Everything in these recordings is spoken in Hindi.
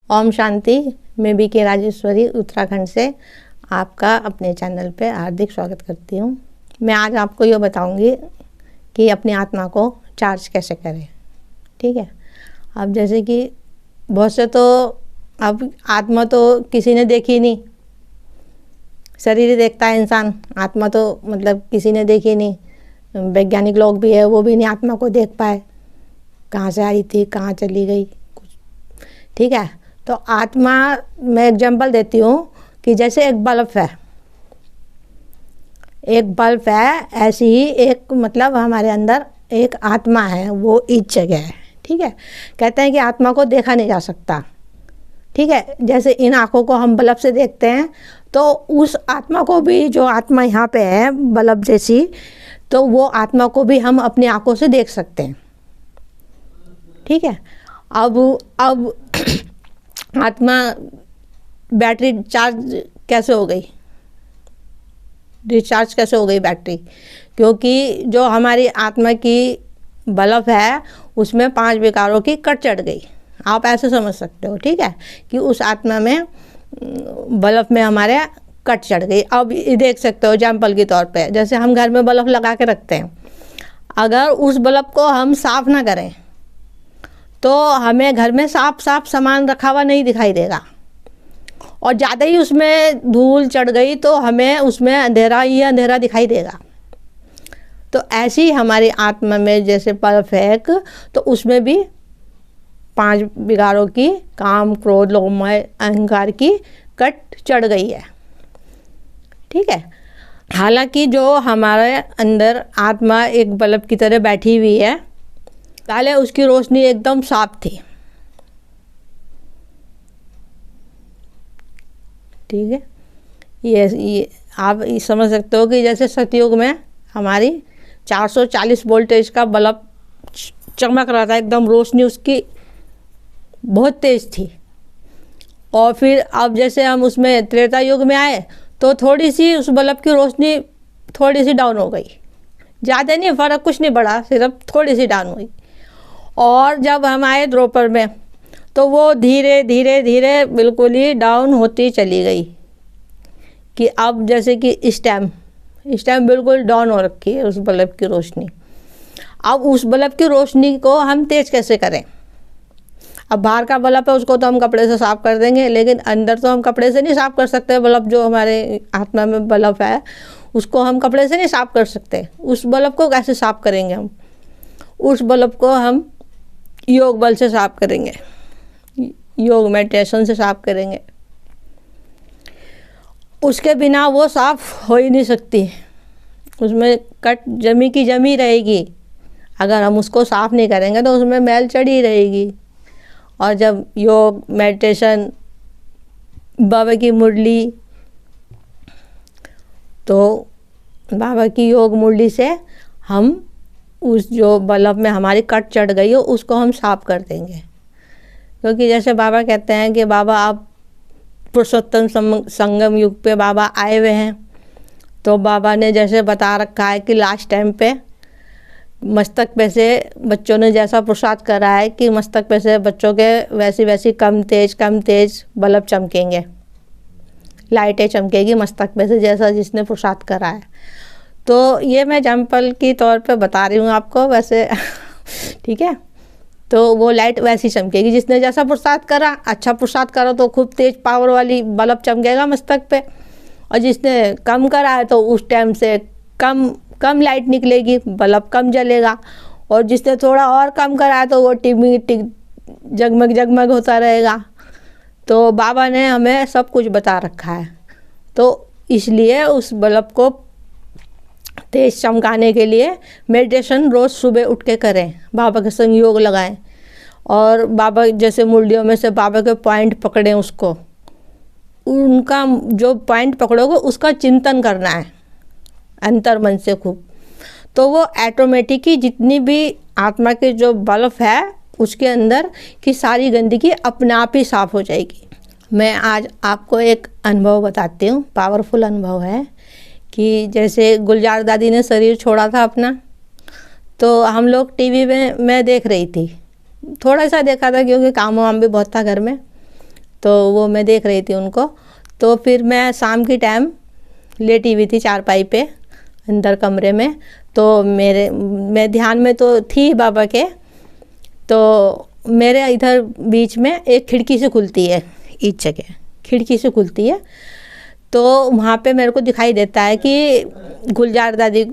ओम शांति। मैं बी के राजेश्वरी उत्तराखंड से आपका अपने चैनल पे हार्दिक स्वागत करती हूँ। मैं आज आपको ये बताऊँगी कि अपनी आत्मा को चार्ज कैसे करें। ठीक है। अब जैसे कि बहुत से तो अब आत्मा तो किसी ने देखी नहीं, शरीर ही देखता है इंसान, आत्मा तो मतलब किसी ने देखी नहीं। वैज्ञानिक लोग भी है, वो भी नहीं आत्मा को देख पाए, कहाँ से आई थी कहाँ चली गई कुछ। ठीक है। तो आत्मा, मैं एग्जांपल देती हूँ कि जैसे एक बल्ब है, ऐसी ही एक मतलब हमारे अंदर एक आत्मा है, वो इस जगह है। ठीक है। कहते हैं कि आत्मा को देखा नहीं जा सकता। ठीक है। जैसे इन आँखों को हम बल्ब से देखते हैं, तो उस आत्मा को भी, जो आत्मा यहाँ पे है बल्ब जैसी, तो वो आत्मा को भी हम अपनी आँखों से देख सकते हैं। ठीक है। अब आत्मा बैटरी चार्ज कैसे हो गई, डिस्चार्ज कैसे हो गई बैटरी? क्योंकि जो हमारी आत्मा की बल्ब है उसमें 5 विकारों की कट चढ़ गई। आप ऐसे समझ सकते हो। ठीक है। कि उस आत्मा में बल्ब में हमारे कट चढ़ गई। अब ये देख सकते हो एग्जाम्पल के तौर पे, जैसे हम घर में बल्ब लगा के रखते हैं, अगर उस बल्ब को हम साफ़ ना करें तो हमें घर में साफ सामान रखा हुआ नहीं दिखाई देगा, और ज़्यादा ही उसमें धूल चढ़ गई तो हमें उसमें अंधेरा ही अंधेरा दिखाई देगा। तो ऐसी ही हमारी आत्मा में जैसे बल्ब है, तो उसमें भी 5 विकारों की, काम क्रोध लोभ मोह अहंकार की कट चढ़ गई है। ठीक है। हालांकि जो हमारे अंदर आत्मा एक बल्ब की तरह बैठी हुई है, पहले उसकी रोशनी एकदम साफ थी। ठीक है। ये आप समझ सकते हो कि जैसे सतयुग में हमारी 440 वोल्टेज का बल्ब चमक रहा था, एकदम रोशनी उसकी बहुत तेज थी। और फिर अब जैसे हम उसमें त्रेता युग में आए तो थोड़ी सी उस बल्ब की रोशनी थोड़ी सी डाउन हो गई, ज़्यादा नहीं, फ़र्क कुछ नहीं पड़ा, सिर्फ थोड़ी सी डाउन हुई। और जब हम आए द्वापर में तो वो धीरे धीरे बिल्कुल ही डाउन होती चली गई, कि अब जैसे कि इस टाइम बिल्कुल डाउन हो रखी है उस बल्ब की रोशनी। अब उस बल्ब की रोशनी को हम तेज़ कैसे करें? अब बाहर का बल्ब है उसको तो हम कपड़े से साफ़ कर देंगे, लेकिन अंदर तो हम कपड़े से नहीं साफ़ कर सकते। बल्ब जो हमारे आत्मा में बल्ब है उसको हम कपड़े से नहीं साफ़ कर सकते। उस बल्ब को कैसे साफ़ करेंगे हम? उस बल्ब को हम योग बल से साफ करेंगे, योग मेडिटेशन से साफ करेंगे। उसके बिना वो साफ हो ही नहीं सकती, उसमें कट जमी की जमी रहेगी। अगर हम उसको साफ नहीं करेंगे तो उसमें मैल चढ़ी रहेगी। और जब योग मेडिटेशन, बाबा की मुरली, तो बाबा की योग मुरली से हम उस जो बल्ब में हमारी कट चढ़ गई हो उसको हम साफ कर देंगे। क्योंकि जैसे बाबा कहते हैं कि बाबा आप पुरुषोत्तम संगम युग पे बाबा आए हुए हैं, तो बाबा ने जैसे बता रखा है कि लास्ट टाइम पे मस्तक पे से बच्चों ने जैसा प्रसाद करा है कि मस्तक पे से बच्चों के वैसी कम तेज बल्ब चमकेंगे, लाइटें चमकेगी मस्तक पे से, जैसा जिसने प्रसाद करा है। तो ये मैं एग्जाम्पल की तौर पे बता रही हूँ आपको वैसे। ठीक है। तो वो लाइट वैसी चमकेगी जिसने जैसा प्रसाद करा। अच्छा प्रसाद करा तो खूब तेज पावर वाली बल्ब चमकेगा मस्तक पे, और जिसने कम करा है तो उस टाइम से कम लाइट निकलेगी, बल्ब कम जलेगा। और जिसने थोड़ा और कम करा है तो वो टिक जगमग होता रहेगा। तो बाबा ने हमें सब कुछ बता रखा है, तो इसलिए उस बल्ब को तेज चमकाने के लिए मेडिटेशन रोज़ सुबह उठ के करें, बाबा के संग योग लगाएं, और बाबा जैसे मुरलियों में से बाबा के पॉइंट पकड़ें, उसको उनका जो पॉइंट पकड़ोगे उसका चिंतन करना है अंतर मन से खूब। तो वो ऑटोमेटिक ही जितनी भी आत्मा के जो बल्ब है उसके अंदर की सारी गंदगी अपने आप ही साफ़ हो जाएगी। मैं आज आपको एक अनुभव बताती हूँ, पावरफुल अनुभव है। कि जैसे गुलजार दादी ने शरीर छोड़ा था अपना, तो हम लोग टीवी में मैं देख रही थी, थोड़ा सा देखा था क्योंकि काम वाम भी बहुत था घर में। तो वो मैं देख रही थी उनको। तो फिर मैं शाम की टाइम लेटी हुई थी चारपाई पे अंदर कमरे में, तो मैं ध्यान में तो थी बाबा के। तो मेरे इधर बीच में एक खिड़की से खुलती है, इस जगह खिड़की से खुलती है, तो वहाँ पे मेरे को दिखाई देता है कि गुलजार दादी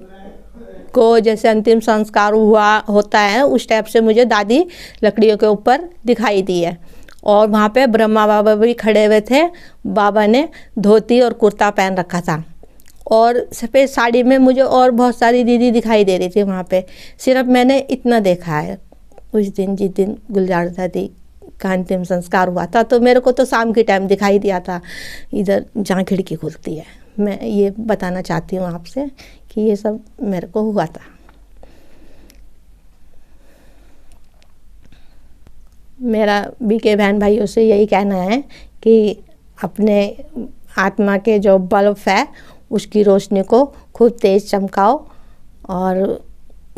को जैसे अंतिम संस्कार होता है उस टाइप से मुझे दादी लकड़ियों के ऊपर दिखाई दी है। और वहाँ पे ब्रह्मा बाबा भी खड़े हुए थे। बाबा ने धोती और कुर्ता पहन रखा था और सफ़ेद साड़ी में मुझे और बहुत सारी दीदी दिखाई दे रही थी वहाँ पे। सिर्फ मैंने इतना देखा है उस दिन, जिस दिन गुलजार दादी का अंतिम संस्कार हुआ था। तो मेरे को तो शाम के टाइम दिखाई दिया था इधर जहाँ खिड़की खुलती है। मैं ये बताना चाहती हूँ आपसे कि ये सब मेरे को हुआ था। मेरा बीके बहन भाइयों से यही कहना है कि अपने आत्मा के जो बल्ब है उसकी रोशनी को खूब तेज़ चमकाओ। और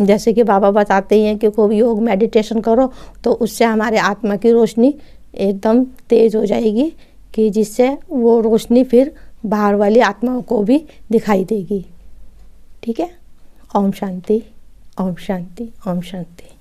जैसे कि बाबा बताते हैं कि खूब योग मेडिटेशन करो, तो उससे हमारे आत्मा की रोशनी एकदम तेज़ हो जाएगी, कि जिससे वो रोशनी फिर बाहर वाली आत्माओं को भी दिखाई देगी। ठीक है। ओम शांति, ओम शांति, ओम शांति।